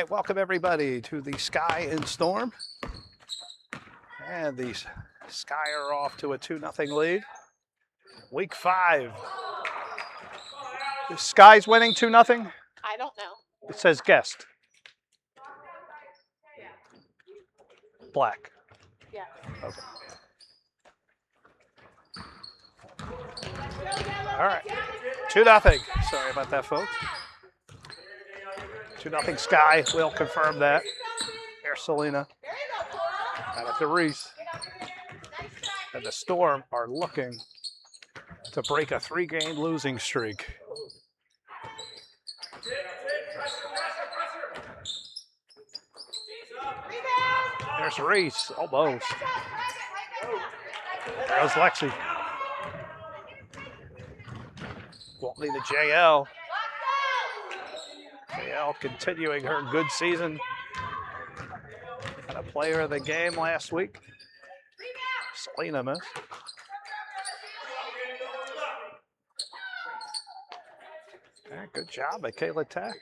right, welcome everybody to the Sky and Storm. And the Sky are off to a 2-0 lead. Week 5. The Sky's winning 2-0? I don't know. It says guest. Black. Yeah. Okay. All right. 2-0. Sorry about that, folks. 2-0 Sky. We'll confirm that. There's Selena. Out at the Reese. And the Storm are looking to break a 3-game losing streak. There's Reese. Almost. There's Lexi. Walking to JL. JL continuing her good season. Had a player of the game last week. Selena missed. Yeah, good job by Kayla Tech.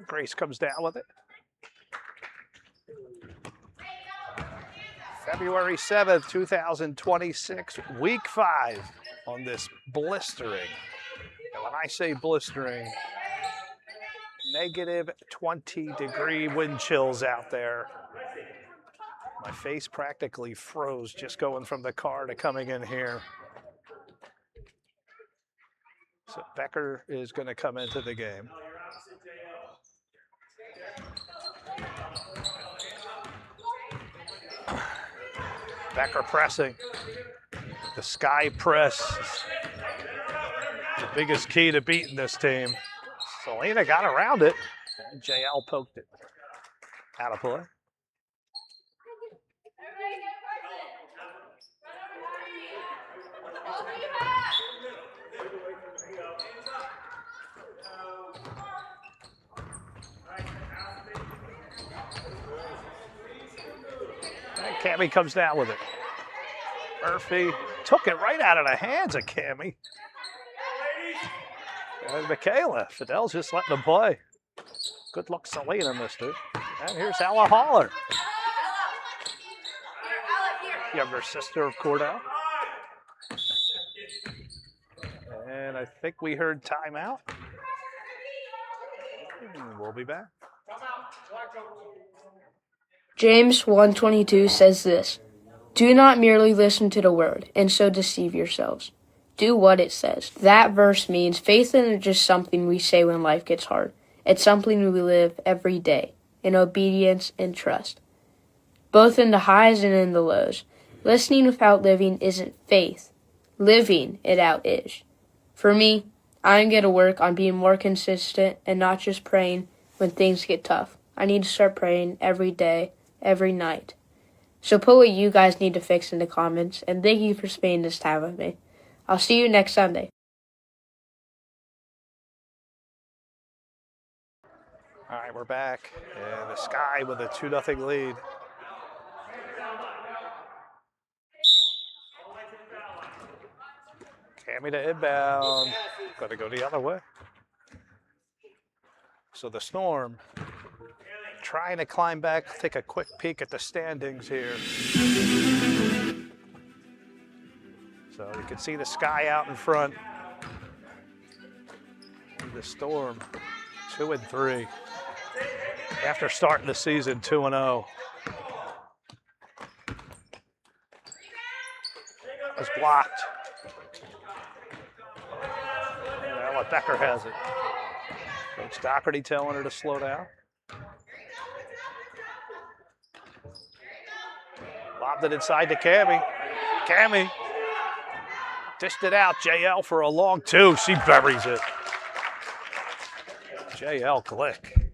Grace comes down with it. February 7th, 2026, week 5 on this blistering. And when I say blistering, negative 20-degree wind chills out there. My face practically froze just going from the car to coming in here. So Becker is going to come into the game. Becker pressing. The Sky press is the biggest key to beating this team. Selena got around it. And JL poked it. Out of play. And Cammie comes down with it. Murphy took it right out of the hands of Cammie. And Michaela. Fidel's just letting them play. Good luck, Selena, mister. And here's Ella Holler. Younger sister of Cordell. And I think we heard timeout. We'll be back. James 1:22 says this, "Do not merely listen to the word and so deceive yourselves. Do what it says." That verse means faith isn't just something we say when life gets hard. It's something we live every day in obedience and trust, both in the highs and in the lows. Listening without living isn't faith. Living it out is. For me, I'm going to work on being more consistent and not just praying when things get tough. I need to start praying every day, every night. So put what you guys need to fix in the comments, and thank you for spending this time with me. I'll see you next Sunday. All right, we're back. And the Sky with a 2-0 lead. Cammie to inbound. Got to go the other way. So the Storm trying to climb back, take a quick peek at the standings here. So you can see the Sky out in front. The Storm 2-3. After starting the season 2-0. Was blocked. Ella Becker has it. Coach Doherty telling her to slow down. Lobbed it inside to Cammie. Cammie dished it out. JL for a long 2. She buries it. JL Glick.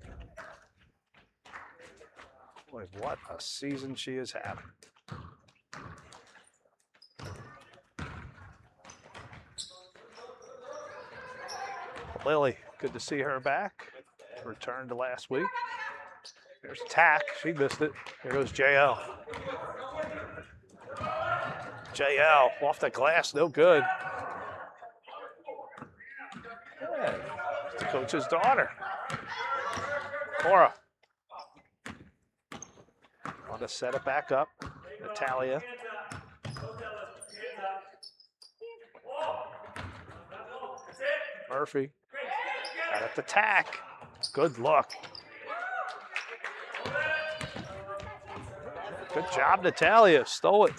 Boy, what a season she is having. Lily, good to see her back. Returned to last week. There's Tack. She missed it. Here goes JL. JL off the glass, no good. Yeah, it's the coach's daughter. Cora. Want to set it back up. Natalia. Murphy. Got it to tack. Good look. Good job, Natalia. Stole it.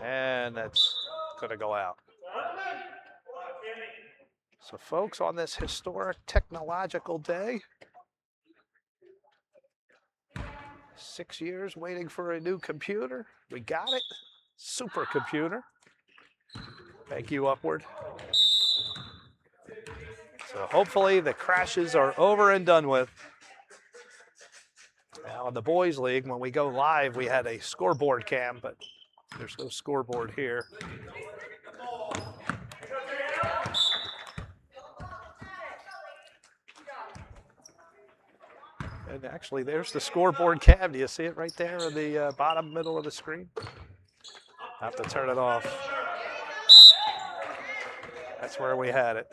And that's going to go out. So, folks, on this historic technological day, 6 years waiting for a new computer. We got it. Supercomputer. Thank you, Upward. So hopefully the crashes are over and done with. Now in the boys league, when we go live, we had a scoreboard cam, but there's no scoreboard here. And actually, there's the scoreboard cam. Do you see it right there in the bottom middle of the screen? I have to turn it off. That's where we had it.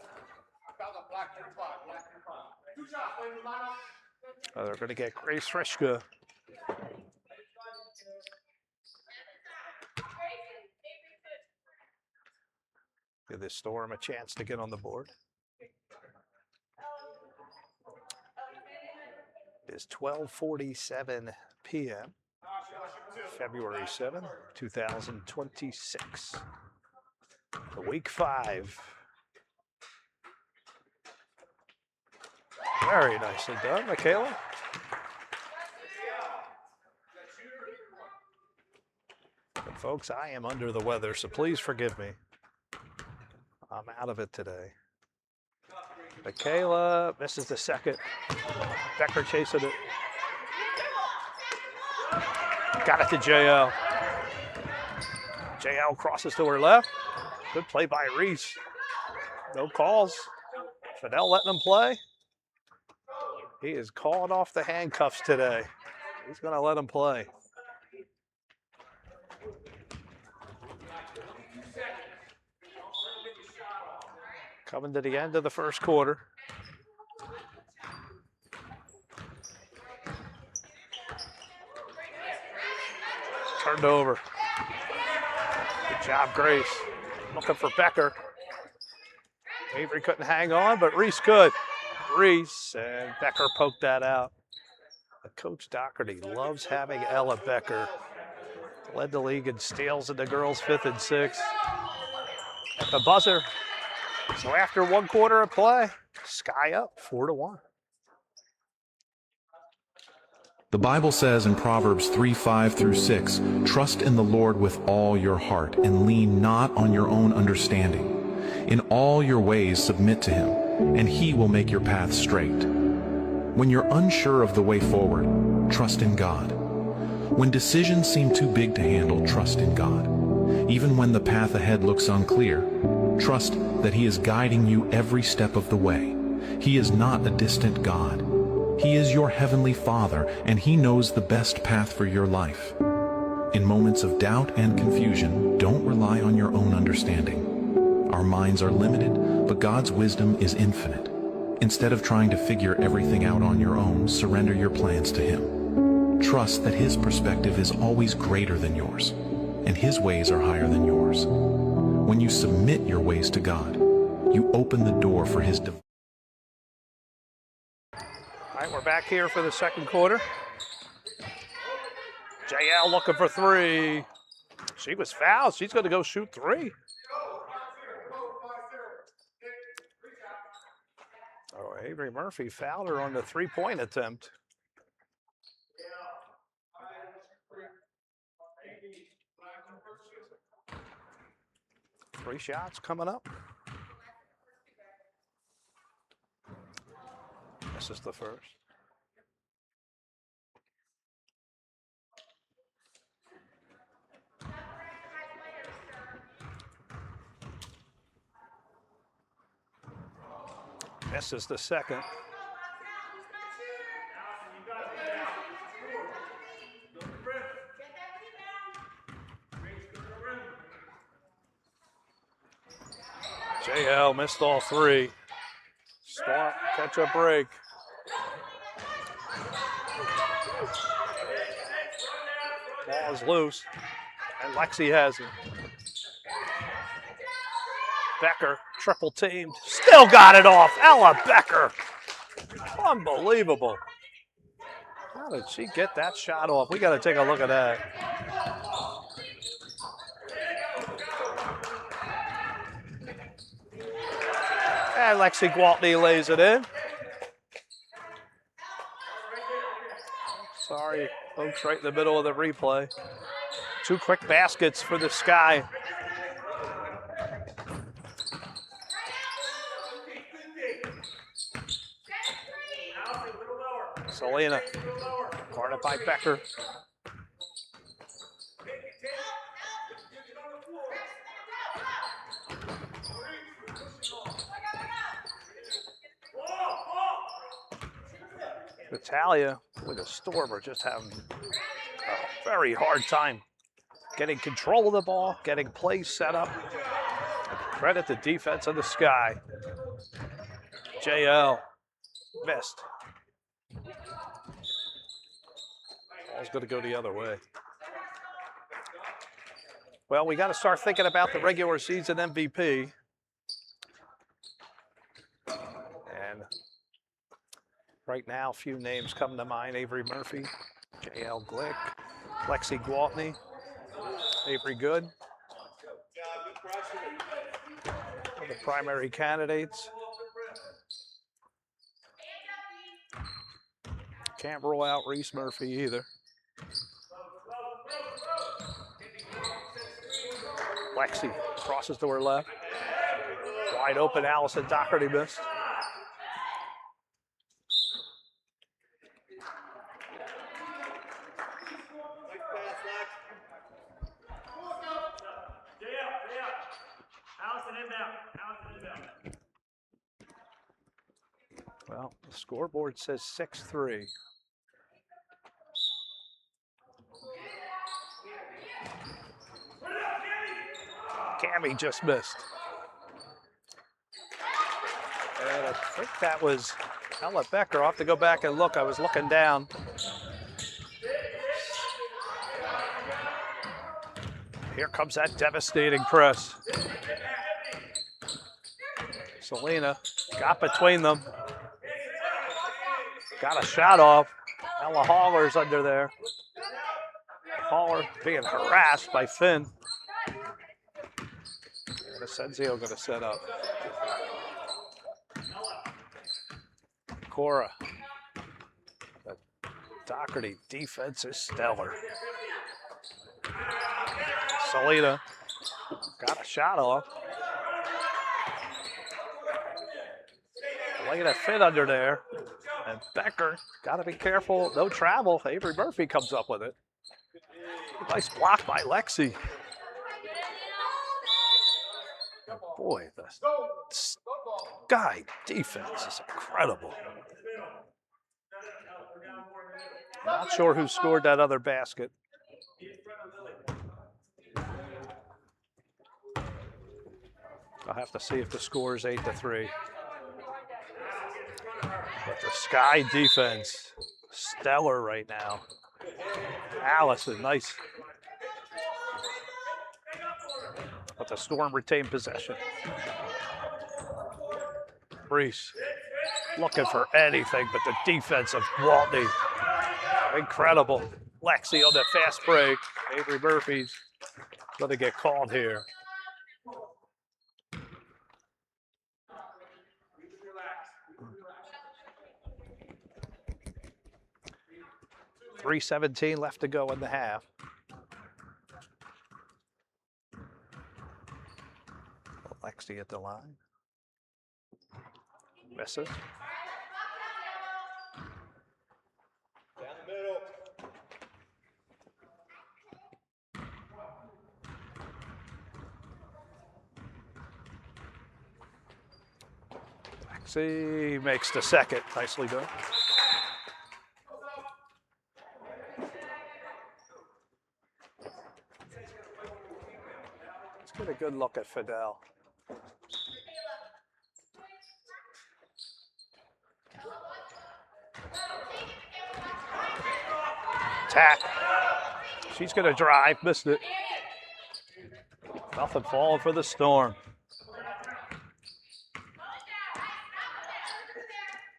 Oh, they're going to get Grace Frischka. Give this Storm a chance to get on the board. It's 12:47 p.m. February 7th, 2026. Week 5. Very nicely done, Michaela. But folks, I am under the weather, so please forgive me. I'm out of it today. Michaela misses the second. Becker chasing it. Got it to JL. JL crosses to her left. Good play by Reese. No calls. Fidel letting him play. He is calling off the handcuffs today. He's going to let him play. Coming to the end of the first quarter. Turned over. Good job, Grace. Looking for Becker. Avery couldn't hang on, but Reese could. Reese, and Becker poked that out. Coach Doherty loves having Ella Becker. Led the league in steals in the girls' 5th and 6th. At the buzzer. So after 1 quarter of play, Sky up 4-1. The Bible says in Proverbs 3:5-6, "Trust in the Lord with all your heart and lean not on your own understanding. In all your ways submit to him, and he will make your path straight." When you're unsure of the way forward, trust in God. When decisions seem too big to handle, trust in God. Even when the path ahead looks unclear, trust that he is guiding you every step of the way. He is not a distant God. He is your heavenly Father, and he knows the best path for your life. In moments of doubt and confusion, don't rely on your own understanding. Our minds are limited, but God's wisdom is infinite. Instead of trying to figure everything out on your own, surrender your plans to him. Trust that his perspective is always greater than yours, and his ways are higher than yours. When you submit your ways to God, you open the door for his divine. All right, we're back here for the second quarter. JL looking for 3. She was fouled. She's going to go shoot 3. Oh, Avery Murphy fouled her on the 3-point attempt. Three shots coming up. This is the first. This is the second. JL missed all 3. Storm, catch a break. Ball is loose, and Lexi has it. Becker, triple teamed, still got it off. Ella Becker. Unbelievable. How did she get that shot off? We got to take a look at that. And Lexi Gwaltney lays it in. Sorry, folks, right in the middle of the replay. 2 quick baskets for the Sky. Selena, guarded by Becker. Natalia with a Storm are just having a very hard time getting control of the ball, getting plays set up. Credit the defense of the Sky. JL missed. Ball's going to go the other way. Well, we got to start thinking about the regular season MVP. And right now, a few names come to mind. Avery Murphy, J.L. Glick, Lexi Gwaltney, Avery Good. Are the primary candidates. Can't rule out Reese Murphy either. Lexi crosses to her left. Wide open, Allison Doherty missed. Well, the scoreboard says 6-3. Cammy just missed. And I think that was Ella Becker. I'll have to go back and look. I was looking down. Here comes that devastating press. Selena got between them. Got a shot off. Ella Haller's under there. Haller being harassed by Finn. And Asensio going to set up. Cora. The Doherty defense is stellar. Selena got a shot off. Laying a Finn under there. And Becker, got to be careful. No travel. Avery Murphy comes up with it. Nice block by Lexi. Boy, the Sky defense is incredible. Not sure who scored that other basket. I'll have to see if the score is 8-3. But the Sky defense, stellar right now. Allison, nice. But the Storm retained possession. Reese looking for anything but the defense of Gwaltney. Incredible. Lexi on that fast break. Avery Murphy's going to get called here. .317 left to go in the half. Lexi at the line. Misses. Down the middle. Lexi makes the second. Nicely done. Let's get a good look at Fidel. attack. She's going to drive. Missed it. Nothing falling for the Storm.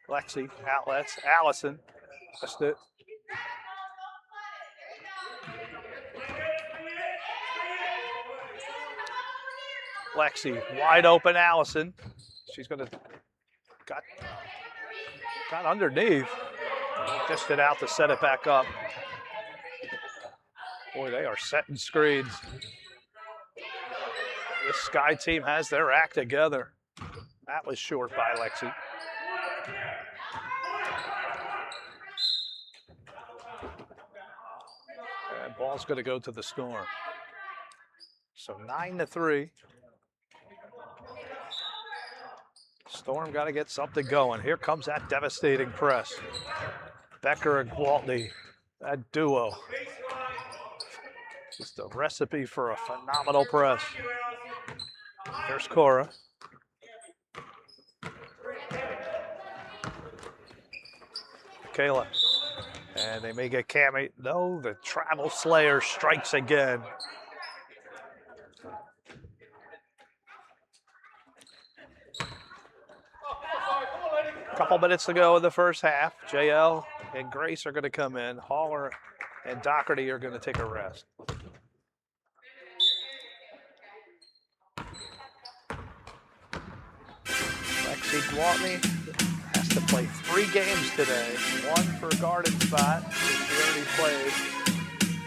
Lexi, outlets. Allison. Missed it. Lexi, wide open Allison. She's going to got underneath. Dished it out to set it back up. Boy, they are setting screens. This Sky team has their act together. That was short by Lexi. And ball's going to go to the Storm. So 9-3. Storm got to get something going. Here comes that devastating press. Becker and Gwaltney, that duo. Just a recipe for a phenomenal press. There's Cora. Michaela. And they may get Cammy. No, the Travel Slayer strikes again. Couple minutes to go in the first half. JL and Grace are going to come in. Haller and Doherty are going to take a rest. Lexi Gwaltney has to play 3 games today. 1 for garden spot, which she already played.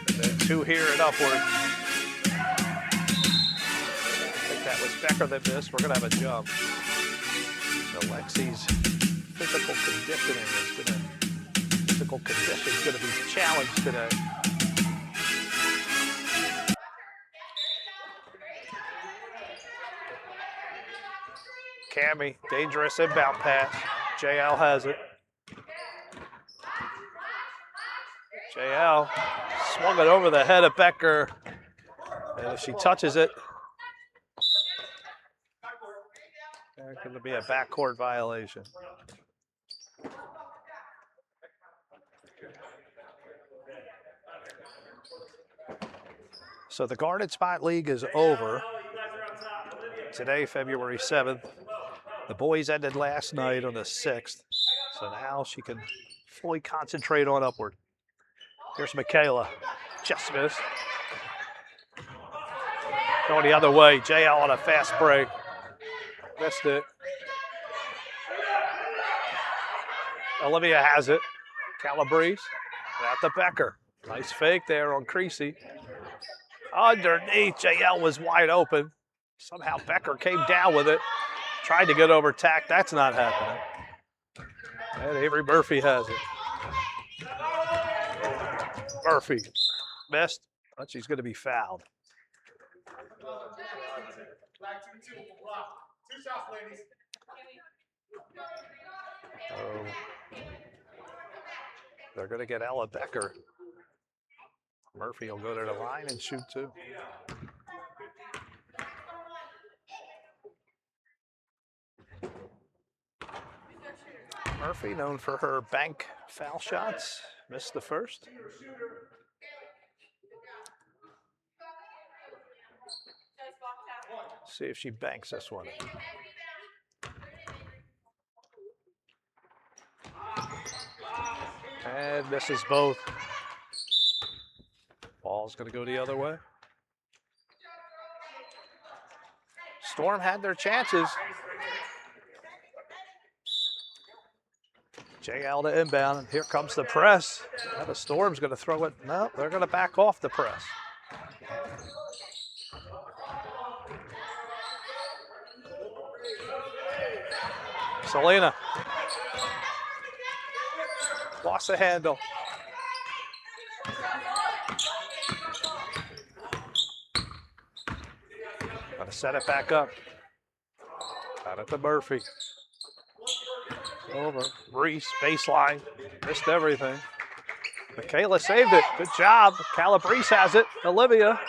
And then 2 here and upward. I think that was Becker that missed. We're going to have a jump. So Lexi's physical condition is going to be challenged today. Cammy, dangerous inbound pass. JL has it. JL swung it over the head of Becker. And if she touches it, there's going to be a backcourt violation. So the Guarded Spot League is over. Today, February 7th. The boys ended last night on the 6th. So now she can fully concentrate on upward. Here's Michaela. Just missed. Going the other way. JL on a fast break. Missed it. Olivia has it. Calabrese. Out to Becker. Nice fake there on Creasy. Underneath, JL was wide open. Somehow Becker came down with it. Tried to get over tack. That's not happening. And Avery Murphy has it. Murphy missed, but she's going to be fouled. Oh. They're going to get Ella Becker. Murphy will go to the line and shoot 2. Murphy, known for her bank foul shots, missed the first. See if she banks this one. And misses both. Ball's going to go the other way. Storm had their chances. JL to inbound, and here comes the press. Now the Storm's going to throw it. No, they're going to back off the press. Selena. Lost the handle. Got to set it back up. Out at the Murphy. Over. Reese, baseline. Missed everything. Michaela saved it. Good job. Calabrese has it. Olivia.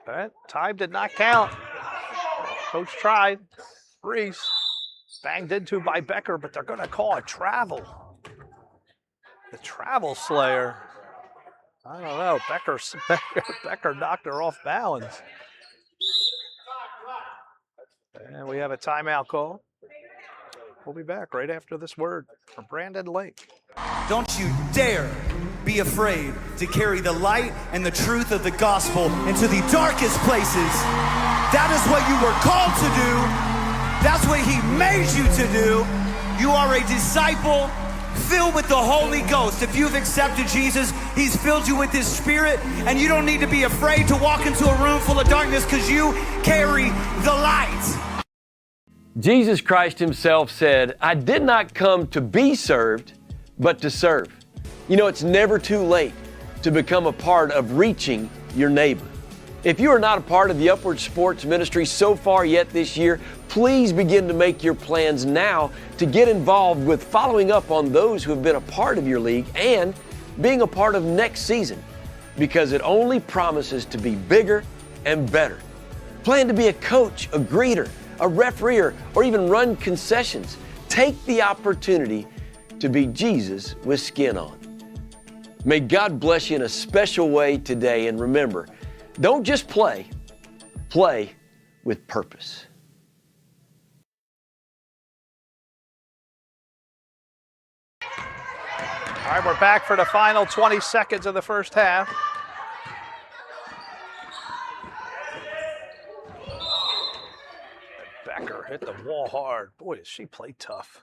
That time did not count. Coach tried. Reese. Banged into by Becker, but they're going to call a travel. The travel slayer. I don't know. Becker knocked her off balance. And we have a timeout call. We'll be back right after this word from Brandon Lake. Don't you dare be afraid to carry the light and the truth of the gospel into the darkest places. That is what you were called to do. That's what he made you to do. You are a disciple filled with the Holy Ghost. If you've accepted Jesus, he's filled you with his spirit, and you don't need to be afraid to walk into a room full of darkness because you carry the light. Jesus Christ himself said, "I did not come to be served, but to serve." You know, it's never too late to become a part of reaching your neighbor. If you are not a part of the Upward Sports Ministry so far yet this year, please begin to make your plans now to get involved with following up on those who have been a part of your league and being a part of next season, because it only promises to be bigger and better. Plan to be a coach, a greeter, a referee, or even run concessions. Take the opportunity to be Jesus with skin on. May God bless you in a special way today, and remember, don't just play with purpose. All right, we're back for the final 20 seconds of the first half. Becker hit the wall hard. Boy, does she play tough.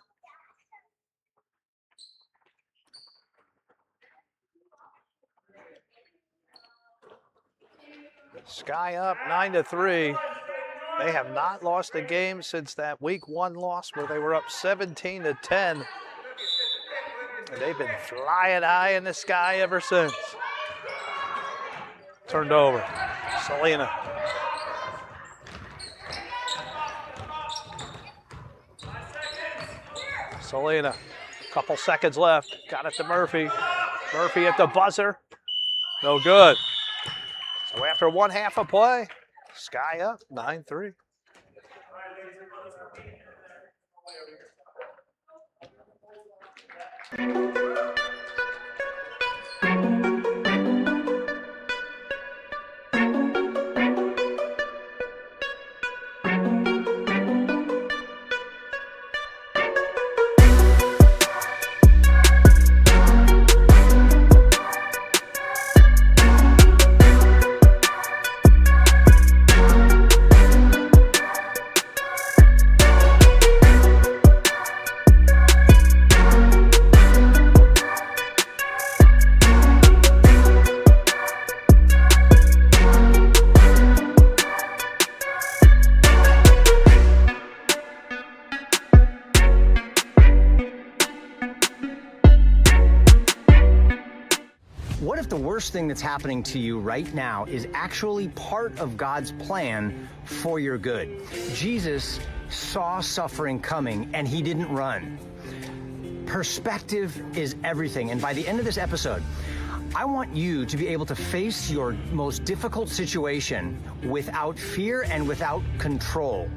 Sky up 9-3. They have not lost a game since that week 1 loss where they were up 17-10. And they've been flying high in the sky ever since. Turned over. Selena. Selena, couple seconds left. Got it to Murphy. Murphy at the buzzer. No good. So after 1/2 of play, Sky up 9-3. What if the worst thing that's happening to you right now is actually part of God's plan for your good? Jesus saw suffering coming and he didn't run. Perspective is everything. And by the end of this episode, I want you to be able to face your most difficult situation without fear and without control,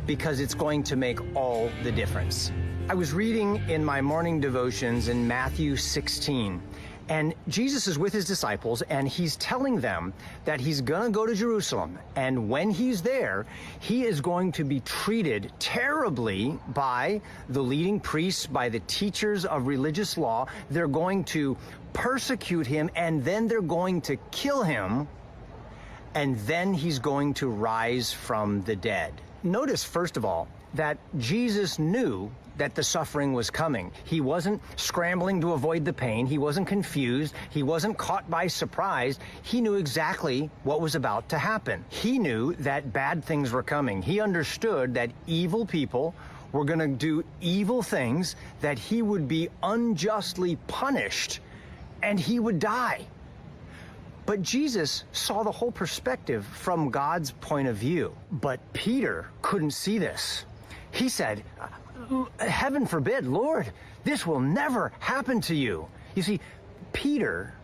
because it's going to make all the difference. I was reading in my morning devotions in Matthew 16, and Jesus is with his disciples, and he's telling them that he's gonna go to Jerusalem, and when he's there, he is going to be treated terribly by the leading priests, by the teachers of religious law. They're going to persecute him, and then they're going to kill him, and then he's going to rise from the dead. Notice, first of all, that Jesus knew that the suffering was coming. He wasn't scrambling to avoid the pain. He wasn't confused. He wasn't caught by surprise. He knew exactly what was about to happen. He knew that bad things were coming. He understood that evil people were going to do evil things, that he would be unjustly punished, and he would die. But Jesus saw the whole perspective from God's point of view. But Peter couldn't see this. He said, "Heaven forbid, Lord, this will never happen to you." You see, Peter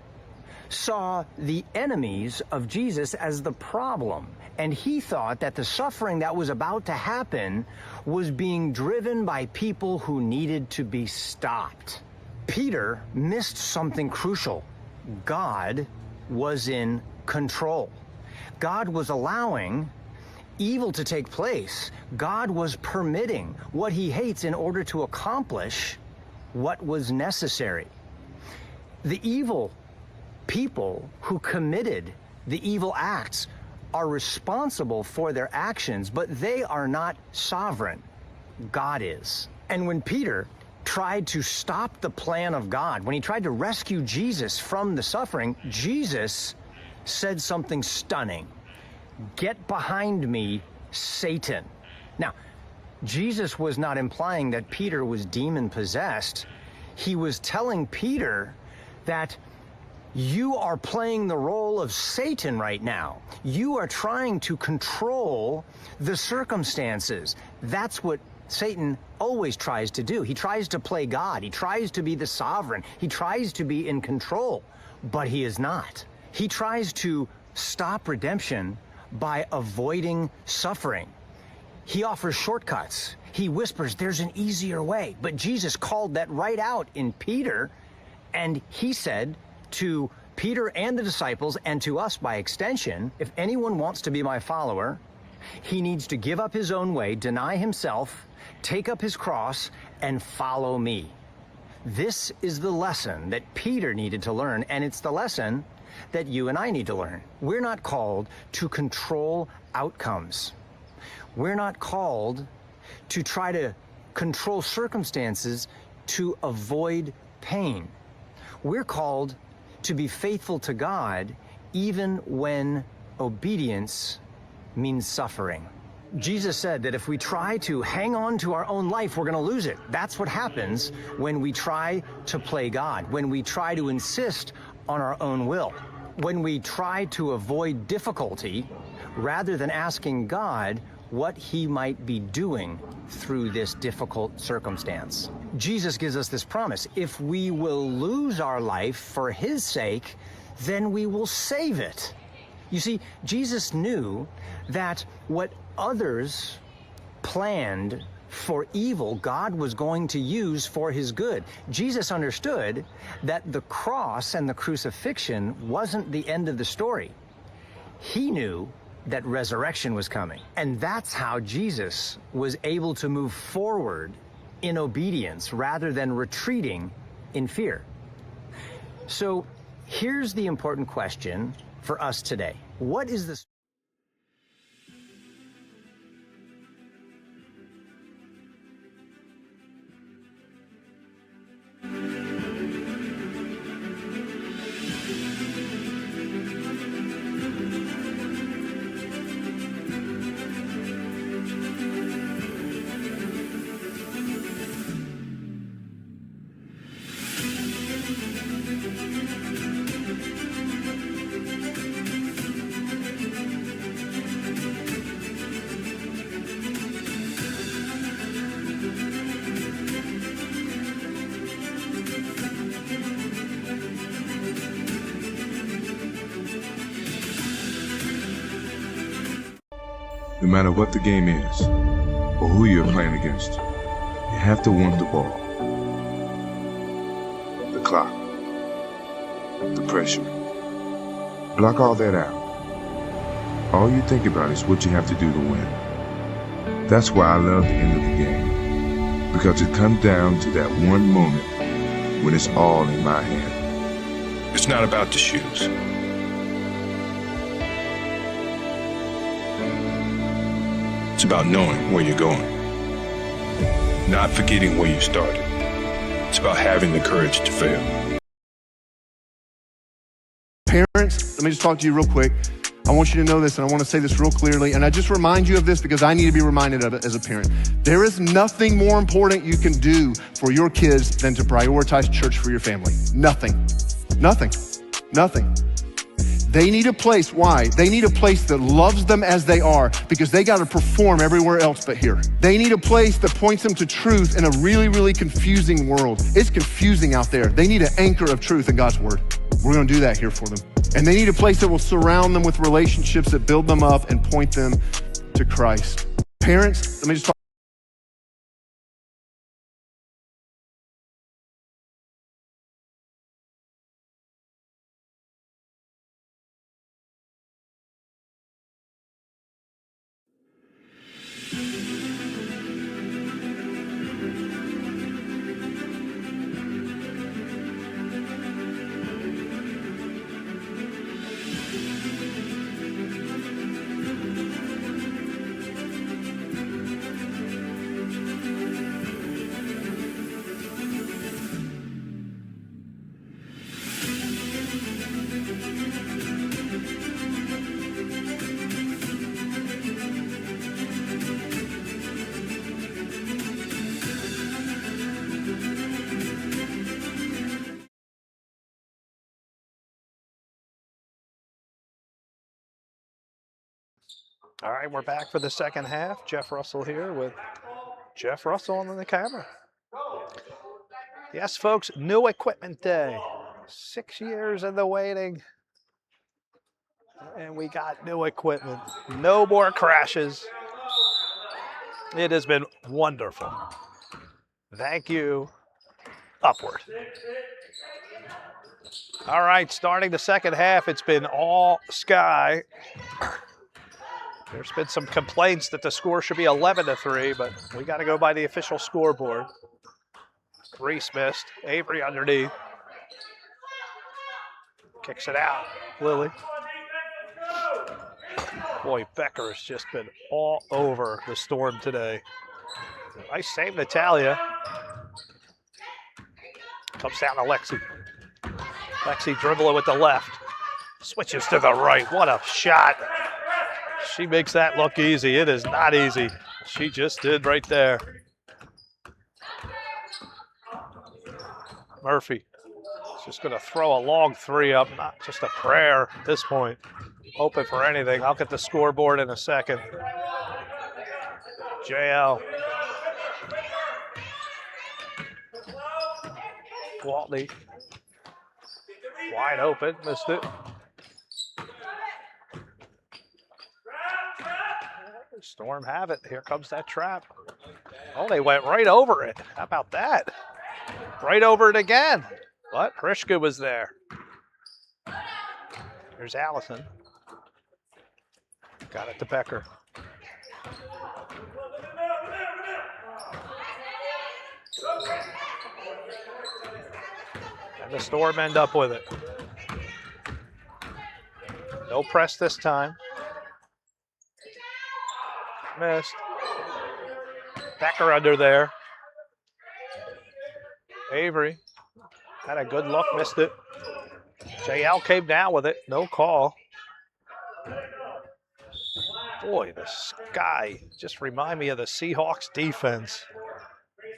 saw the enemies of Jesus as the problem, and he thought that the suffering that was about to happen was being driven by people who needed to be stopped. Peter missed something crucial. God was in control. God was allowing evil to take place. God was permitting what he hates in order to accomplish what was necessary. The evil people who committed the evil acts are responsible for their actions, but they are not sovereign. God is. And when Peter tried to stop the plan of God, when he tried to rescue Jesus from the suffering, Jesus said something stunning. Get behind me, Satan. Now, Jesus was not implying that Peter was demon-possessed. He was telling Peter that you are playing the role of Satan right now. You are trying to control the circumstances. That's what Satan always tries to do. He tries to play God. He tries to be the sovereign. He tries to be in control, but he is not. He tries to stop redemption by avoiding suffering. He offers shortcuts. He whispers, there's an easier way. But Jesus called that right out in Peter, and he said to Peter and the disciples, and to us by extension, if anyone wants to be my follower, he needs to give up his own way, deny himself, take up his cross, and follow me. This is the lesson that Peter needed to learn, and it's the lesson that you and I need to learn. We're not called to control outcomes. We're not called to try to control circumstances to avoid pain. We're called to be faithful to God even when obedience means suffering. Jesus said that if we try to hang on to our own life, we're going to lose it. That's what happens when we try to play God, when we try to insist on our own will, when we try to avoid difficulty rather than asking God what he might be doing through this difficult circumstance. Jesus gives us this promise. If we will lose our life for his sake, then we will save it. You see, Jesus knew that what others planned for evil, God was going to use for his good. Jesus understood that the cross and the crucifixion wasn't the end of the story. He knew that resurrection was coming. And that's how Jesus was able to move forward in obedience rather than retreating in fear. So here's the important question for us today. What is this? No matter what the game is, or who you're playing against, you have to want the ball. The clock. The pressure. Block all that out. All you think about is what you have to do to win. That's why I love the end of the game, because it comes down to that one moment when it's all in my hand. It's not about the shoes. It's about knowing where you're going, not forgetting where you started. It's about having the courage to fail. Parents, let me just talk to you real quick. I want you to know this, and I want to say this real clearly, and I just remind you of this because I need to be reminded of it as a parent. There is nothing more important you can do for your kids than to prioritize church for your family. Nothing. Nothing. Nothing. They need a place. Why? They need a place that loves them as they are, because they got to perform everywhere else but here. They need a place that points them to truth in a really, really confusing world. It's confusing out there. They need an anchor of truth in God's word. We're going to do that here for them. And they need a place that will surround them with relationships that build them up and point them to Christ. Parents, let me just talk All right, we're back for the second half. Jeff Russell here with Jeff Russell on the camera. Yes, folks, new equipment day. 6 years in the waiting. And we got new equipment. No more crashes. It has been wonderful. Thank you. Upward. All right, starting the second half, it's been all sky. There's been some complaints that the score should be 11-3, but we got to go by the official scoreboard. Reese missed. Avery underneath. Kicks it out. Lily. Boy, Becker has just been all over the Storm today. Nice save, Natalia. Comes down to Lexi. Lexi dribbling with the left. Switches to the right. What a shot. She makes that look easy. It is not easy. She just did right there. Murphy is just going to throw a long three up, not just a prayer at this point. Open for anything. I'll get the scoreboard in a second. JL. Waltley. Wide open. Missed it. Storm have it. Here comes that trap. Oh, they went right over it. How about that? Right over it again. But Hrishka was there. Here's Allison. Got it to Becker. And the Storm end up with it. No press this time. Missed. Becker under there. Avery had a good look, missed it. JL came down with it, no call. Boy, the sky just remind me of the Seahawks defense.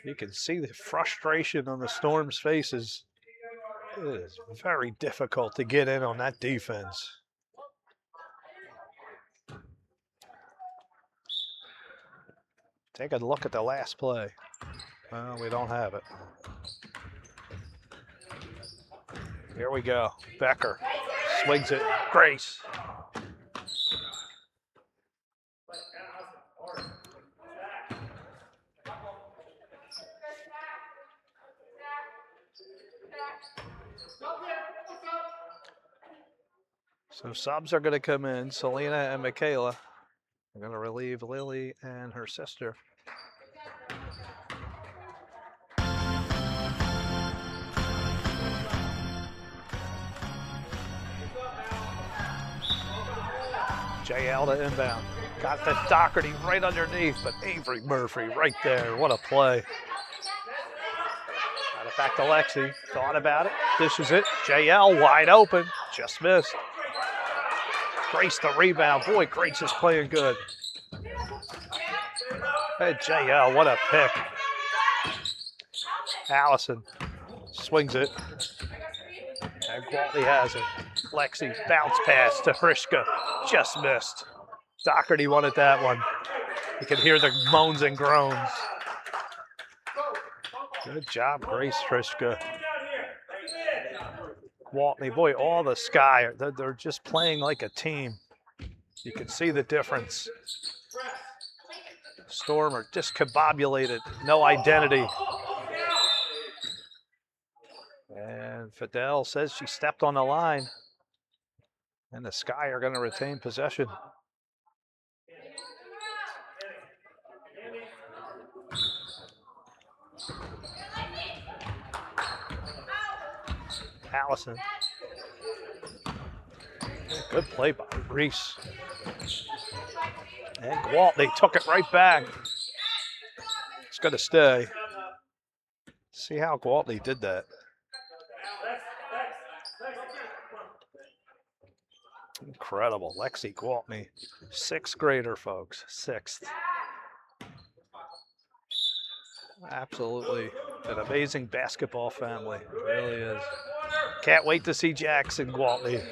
You can see the frustration on the Storm's faces. It is very difficult to get in on that defense. Take a look at the last play. Well, we don't have it. Here we go. Becker swings it. Grace. So subs are going to come in. Selena and Michaela are going to relieve Lily and her sister. JL to inbound. Got the Doherty right underneath, but Avery Murphy right there. What a play. Got it back to Lexi. Thought about it. Dishes it. JL wide open. Just missed. Grace the rebound. Boy, Grace is playing good. Hey, JL, what a pick. Allison swings it. And Gwaltney has it. Lexi, bounce pass to Hrishka. Just missed. Doherty wanted that one. You can hear the moans and groans. Good job, Grace Hrishka. Gwaltney, boy, all the sky, they're just playing like a team. You can see the difference. Storm are discombobulated, no identity. And Fidel says she stepped on the line. And the Sky are going to retain possession. Allison. Good play by Reese. And Gwaltney took it right back. It's going to stay. See how Gwaltney did that. Incredible. Lexi Gwaltney, 6th grader, folks. 6th. Absolutely an amazing basketball family. It really is. Can't wait to see Jackson Gwaltney.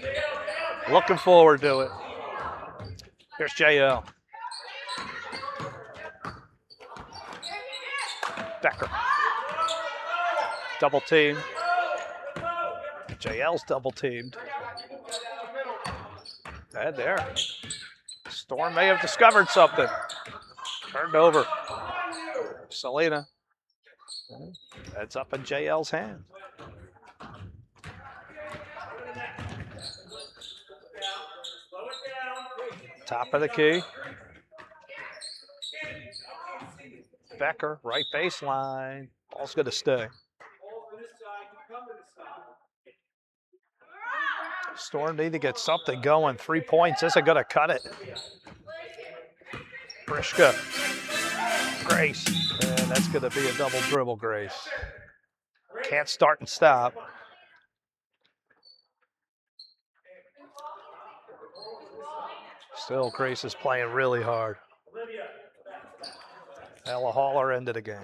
Looking forward to it. Here's JL. Becker. Double team. JL's double teamed. And there. Storm may have discovered something. Turned over. Selena. That's up in JL's hand. Top of the key. Becker, right baseline. Ball's going to stay. Storm need to get something going. 3 points isn't going to cut it. Brishka. Grace. And that's going to be a double dribble, Grace. Can't start and stop. Still, Grace is playing really hard. Ella Haller ended the game.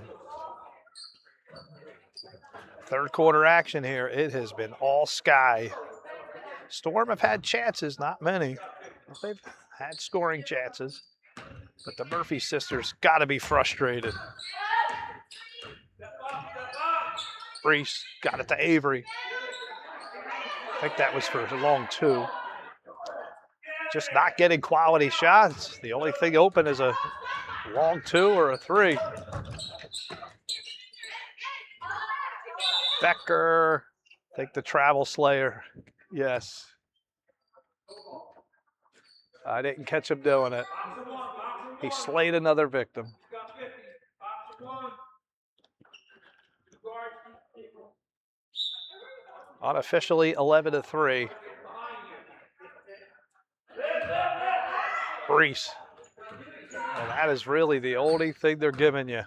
Third quarter action here. It has been all Sky. Storm have had chances, not many. They've had scoring chances. But the Murphy sisters got to be frustrated. Reese got it to Avery. I think that was for a long two. Just not getting quality shots. The only thing open is a long two or a three. Becker, I think the travel slayer. Yes. I didn't catch him doing it. He slayed another victim. Unofficially 11-3. Reese. And that is really the only thing they're giving you.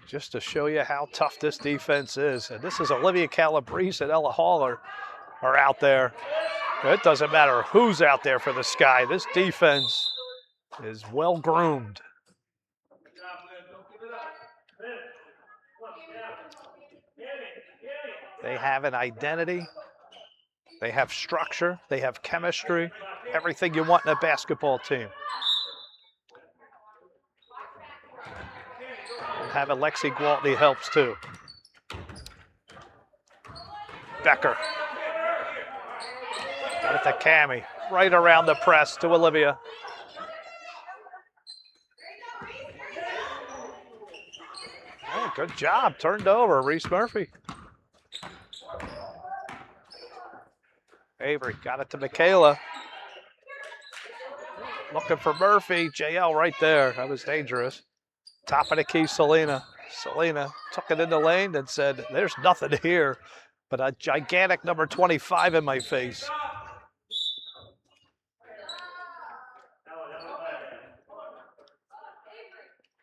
Just to show you how tough this defense is. And this is Olivia Calabrese and Ella Haller are out there. It doesn't matter who's out there for the Sky. This defense is well groomed. They have an identity. They have structure. They have chemistry. Everything you want in a basketball team. And having Lexi Gwaltney helps too. Becker. Got it to Cammie. Right around the press to Olivia. Oh, good job. Turned over. Reese Murphy. Avery got it to Michaela. Looking for Murphy. JL right there. That was dangerous. Top of the key, Selena. Selena took it in the lane and said, there's nothing here but a gigantic number 25 in my face.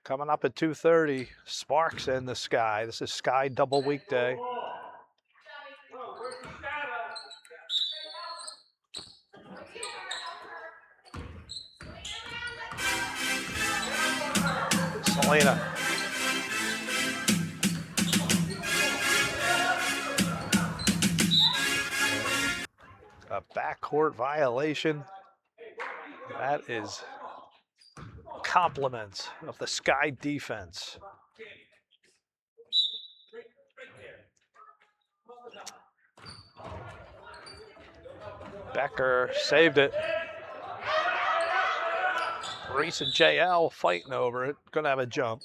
Coming up at 2:30, Sparks in the Sky. This is Sky double weekday. Selena. A backcourt violation. That is compliments of the Sky defense. Becker saved it. Reese and JL fighting over it. Gonna have a jump.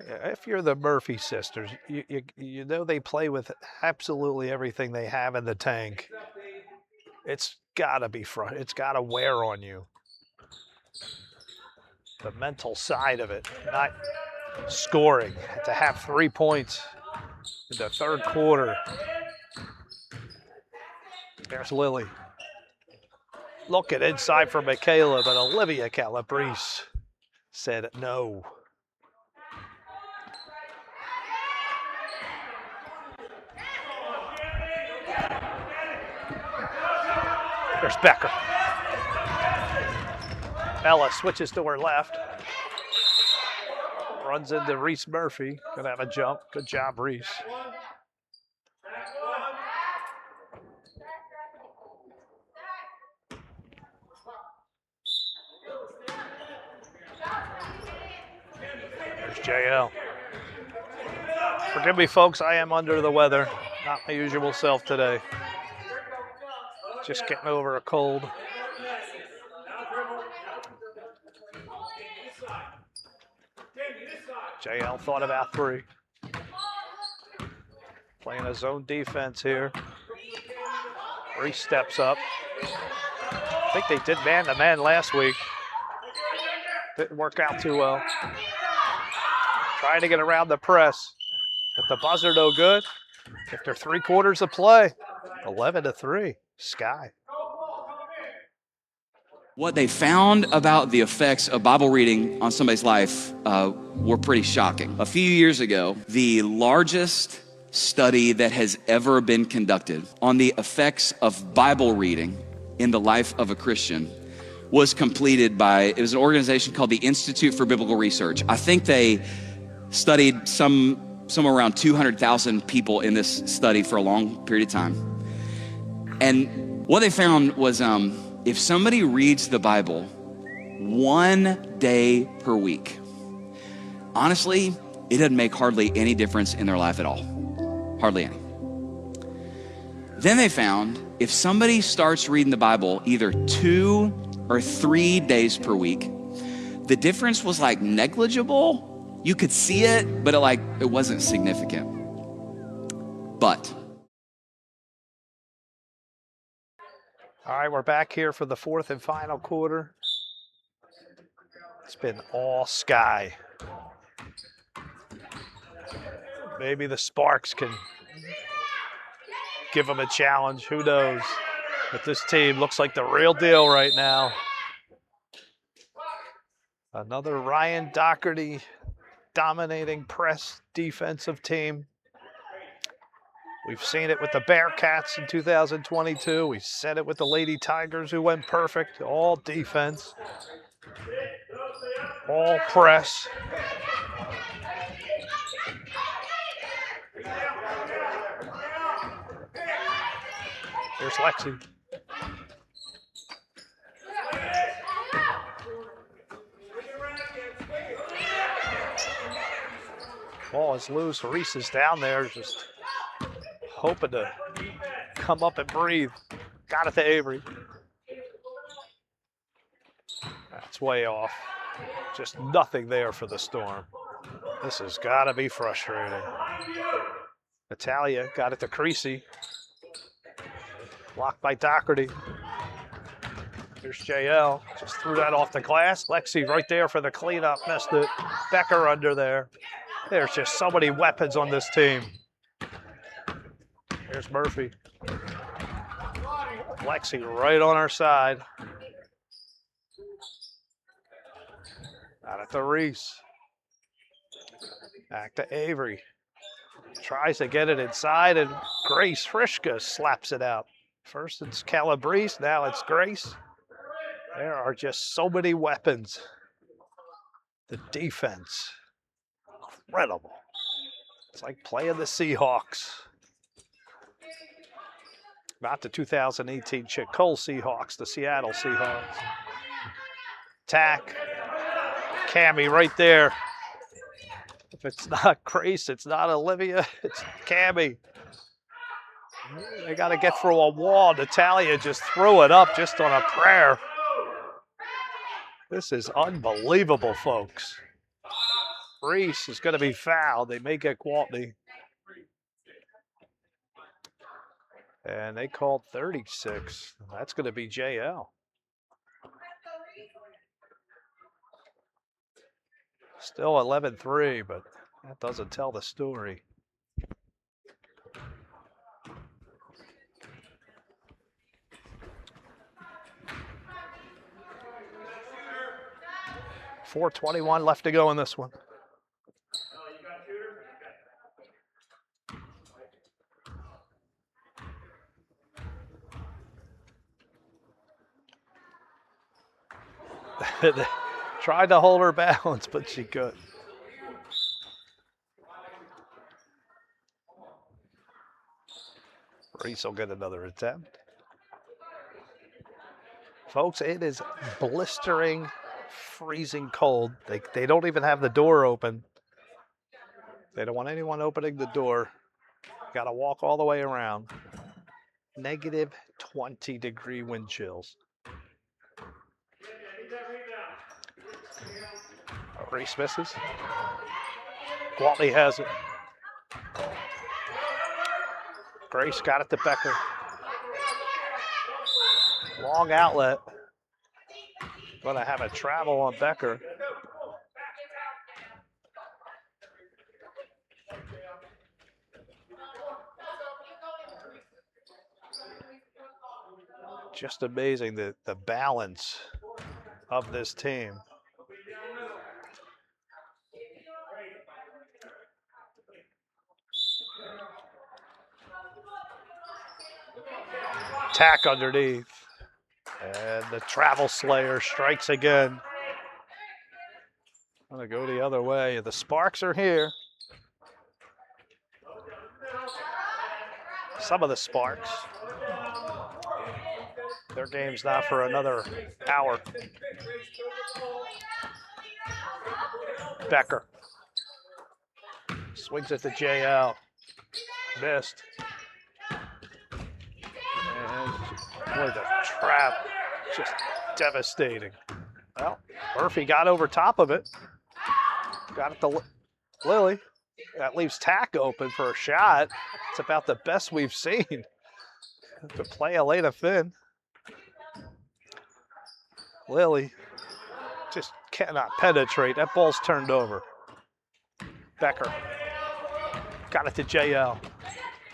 If you're the Murphy sisters, you know they play with absolutely everything they have in the tank. It's gotta be front. It's gotta wear on you. The mental side of it, not scoring. To have 3 points in the third quarter. There's Lily. Looking inside for Michaela, but Olivia Calabrese said no. There's Becker. Ella switches to her left. Runs into Reese Murphy. Gonna have a jump. Good job, Reese. Here's JL. Forgive me, folks. I am under the weather. Not my usual self today. Just getting over a cold. JL thought about 3. Playing a zone defense here. 3 steps up. I think they did man-to-man last week. Didn't work out too well. Trying to get around the press. But the buzzer no good. After 3 quarters of play, 11-3, Sky. What they found about the effects of Bible reading on somebody's life were pretty shocking. A few years ago, the largest study that has ever been conducted on the effects of Bible reading in the life of a Christian was completed by, it was an organization called the Institute for Biblical Research. I think they studied somewhere around 200,000 people in this study for a long period of time. And what they found was if somebody reads the Bible 1 day per week, honestly, it doesn't make hardly any difference in their life at all. Hardly any. Then they found if somebody starts reading the Bible either 2 or 3 days per week, the difference was like negligible. You could see it, but it wasn't significant. But all right, we're back here for the 4th and final quarter. It's been all Sky. Maybe the Sparks can give them a challenge. Who knows? But this team looks like the real deal right now. Another Ryan Doherty dominating press defensive team. We've seen it with the Bearcats in 2022. We said it with the Lady Tigers who went perfect. All defense. All press. Here's Lexi. Ball is loose. Reese is down there just hoping to come up and breathe. Got it to Avery. That's way off. Just nothing there for the Storm. This has got to be frustrating. Natalia got it to Creasy. Blocked by Doherty. Here's JL. Just threw that off the glass. Lexi right there for the cleanup. Missed it. Becker under there. There's just so many weapons on this team. Here's Murphy. Lexi right on our side. Out at the Reese. Back to Avery. Tries to get it inside, and Grace Frischka slaps it out. First it's Calabrese, now it's Grace. There are just so many weapons. The defense, incredible. It's like playing the Seahawks. Not the 2018 Chick Cole Seahawks, the Seattle Seahawks. Tack. Cammy right there. If it's not Grace, it's not Olivia, it's Cammy. They got to get through a wall. Natalia just threw it up just on a prayer. This is unbelievable, folks. Reese is going to be fouled. They may get Gwaltney. And they called 36. That's going to be JL. Still 11-3, but that doesn't tell the story. .421 left to go in this one. Tried to hold her balance, but she couldn't. Reese will get another attempt. Folks, it is blistering, freezing cold. They don't even have the door open. They don't want anyone opening the door. Got to walk all the way around. Negative 20-degree wind chills. Reese misses. Gwaltney has it. Grace got it to Becker. Long outlet. Going to have a travel on Becker. Just amazing the balance of this team. Tack underneath. And the travel slayer strikes again. I'm going to go the other way. The Sparks are here. Some of the Sparks. Their game's not for another hour. Becker. Swings it to JL. Missed. And boy, the trap, just devastating. Well, Murphy got over top of it. Got it to Lily. That leaves Tack open for a shot. It's about the best we've seen to play Elena Finn. Lily just cannot penetrate. That ball's turned over. Becker got it to JL.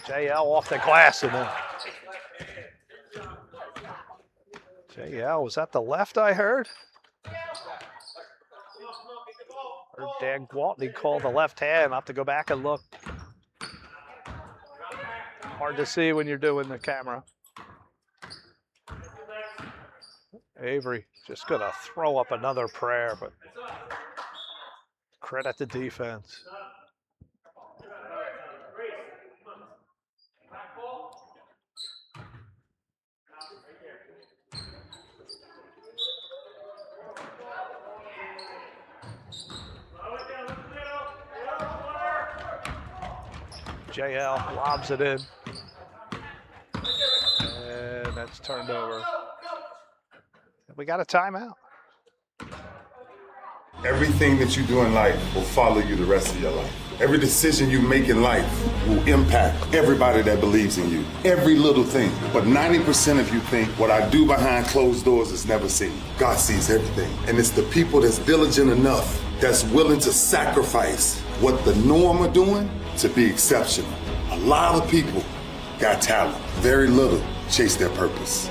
JL off the glass and then JL, was that the left I heard? Heard Dan Gwaltney call the left hand. I'll have to go back and look. Hard to see when you're doing the camera. Avery just going to throw up another prayer, but credit the defense. JL lobs it in. And that's turned over. We got a timeout. Everything that you do in life will follow you the rest of your life. Every decision you make in life will impact everybody that believes in you. Every little thing. But 90% of you think what I do behind closed doors is never seen. God sees everything. And it's the people that's diligent enough, that's willing to sacrifice what the norm are doing to be exceptional. A lot of people got talent. Very little chase their purpose.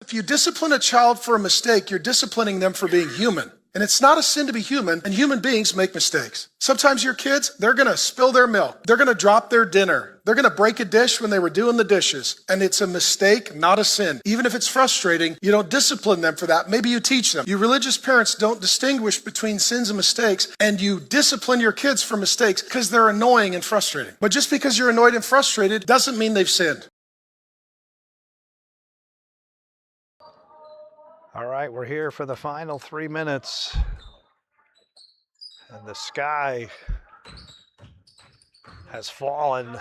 If you discipline a child for a mistake, you're disciplining them for being human. And it's not a sin to be human, and human beings make mistakes. Sometimes your kids, they're going to spill their milk. They're going to drop their dinner. They're going to break a dish when they were doing the dishes. And it's a mistake, not a sin. Even if it's frustrating, you don't discipline them for that. Maybe you teach them. You religious parents don't distinguish between sins and mistakes, and you discipline your kids for mistakes because they're annoying and frustrating. But just because you're annoyed and frustrated doesn't mean they've sinned. All right, we're here for the final 3 minutes. And the sky has fallen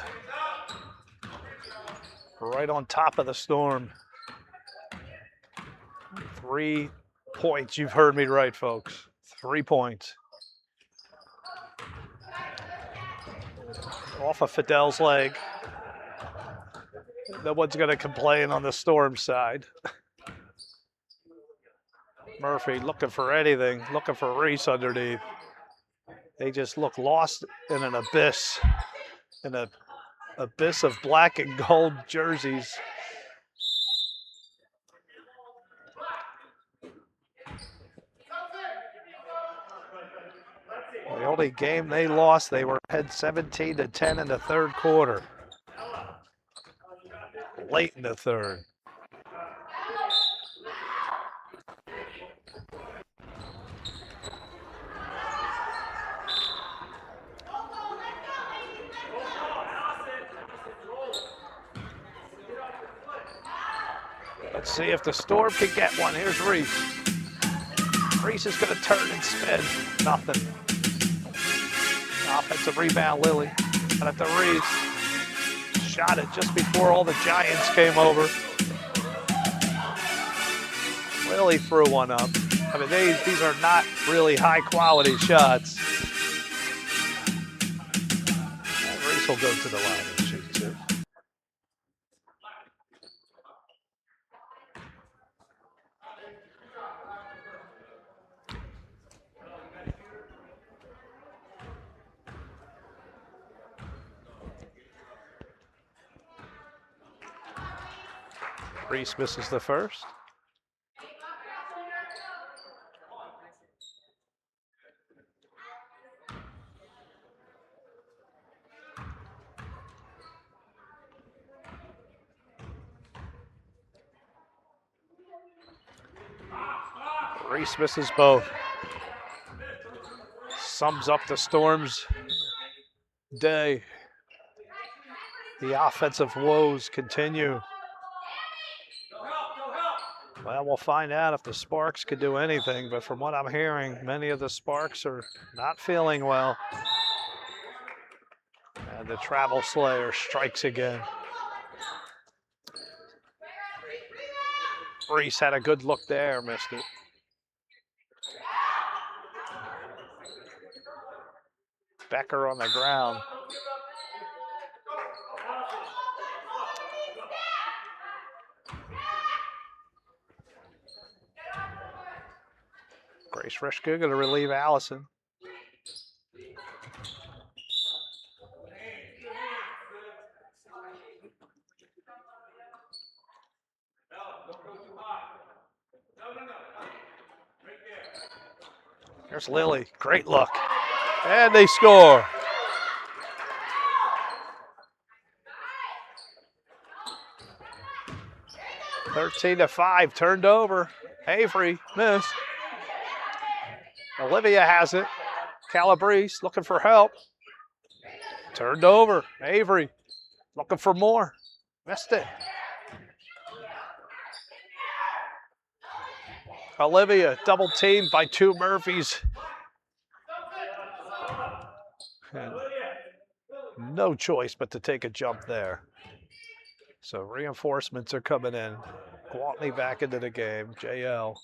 right on top of the storm. 3 points. You've heard me right, folks. 3 points. Off of Fidel's leg. No one's going to complain on the Storm side. Murphy looking for anything, looking for Reese underneath. They just look lost in an abyss of black and gold jerseys. The only game they lost, they were ahead 17-10 in the third quarter. Late in the third. Let's see if the Storm can get one. Here's Reese. Reese is going to turn and spin. Nothing. Offensive rebound, Lily. And at the Reese. Shot it just before all the Giants came over. Lily threw one up. I mean, these are not really high-quality shots. And Reese will go to the line and shoot two. Reese misses the first. Reese misses both. Sums up the Storm's day. The offensive woes continue. Well, we'll find out if the Sparks could do anything, but from what I'm hearing, many of the Sparks are not feeling well. And the Travel Slayer strikes again. Reese had a good look there, missed it. Becker on the ground. Grace Rishka going to relieve Allison. Here's Lily. Great look. And they score. (13-5), turned over. Avery missed. Olivia has it. Calabrese looking for help. Turned over. Avery looking for more. Missed it. Olivia double teamed by two Murphys. And no choice but to take a jump there. So reinforcements are coming in. Gwaltney back into the game. JL.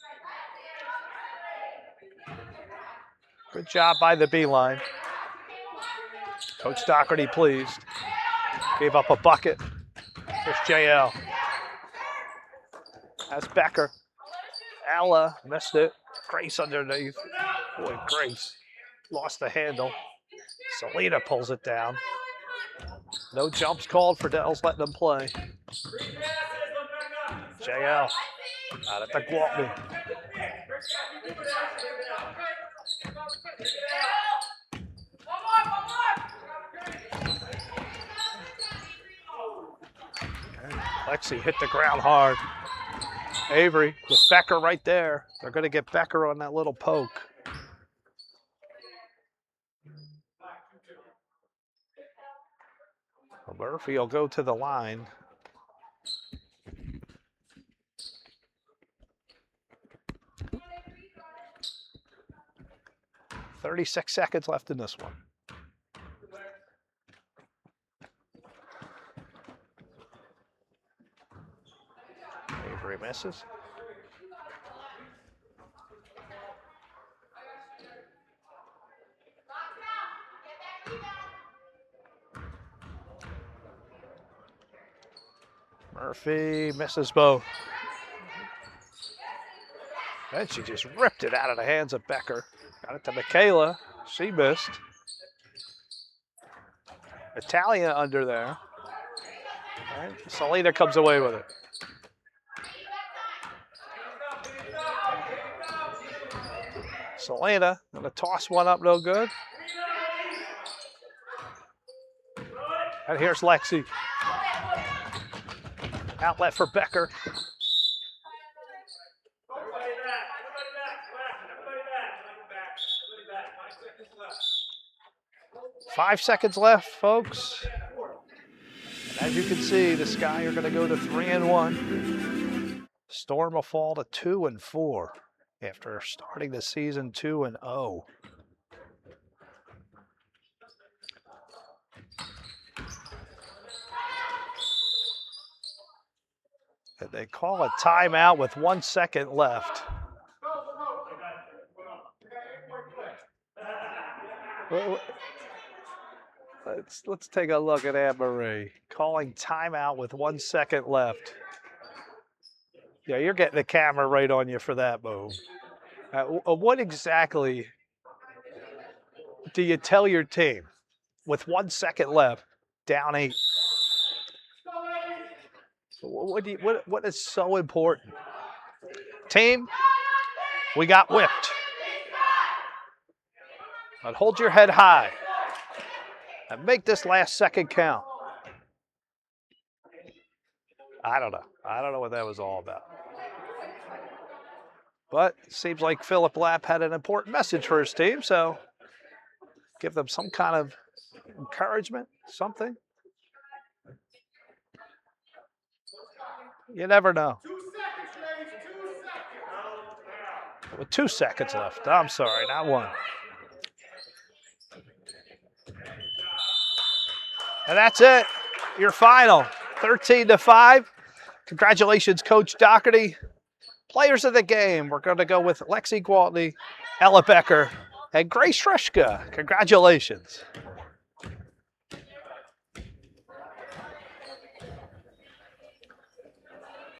Good job by the B-line. Coach Doherty pleased. Gave up a bucket. There's JL. That's Becker. Ella missed it. Grace underneath. Boy, Grace lost the handle. Selena pulls it down. No jumps called for Dell's letting them play. JL out at the Gwaltney. Lexi hit the ground hard. Avery with Becker right there. They're going to get Becker on that little poke. Murphy will go to the line. .36 seconds left in this one. Avery misses. Murphy misses both. And she just ripped it out of the hands of Becker. Got it to Michaela. She missed. Italia under there. And Selena comes away with it. Selena gonna toss one up, no good. And here's Lexi. Outlet for Becker. Five seconds left, folks. And as you can see, the Sky are going to go to 3-1. Storm will fall to 2-4 after starting the season 2-0. And they call a timeout with 1 second left. Let's take a look at Anne Marie. Calling timeout with 1 second left. Yeah, you're getting the camera right on you for that move. What exactly do you tell your team with 1 second left, down 8? What is so important? Team, we got whipped. But hold your head high and make this last second count. I don't know. I don't know what that was all about. But it seems like Philip Lapp had an important message for his team, so give them some kind of encouragement, something. You never know. 2 seconds, ladies. 2 seconds. With 2 seconds left. I'm sorry, not 1. And that's it. Your final, 13-5. Congratulations, Coach Doherty. Players of the game, we're going to go with Lexi Gwaltney, Ella Becker, and Grace Shreshka. Congratulations.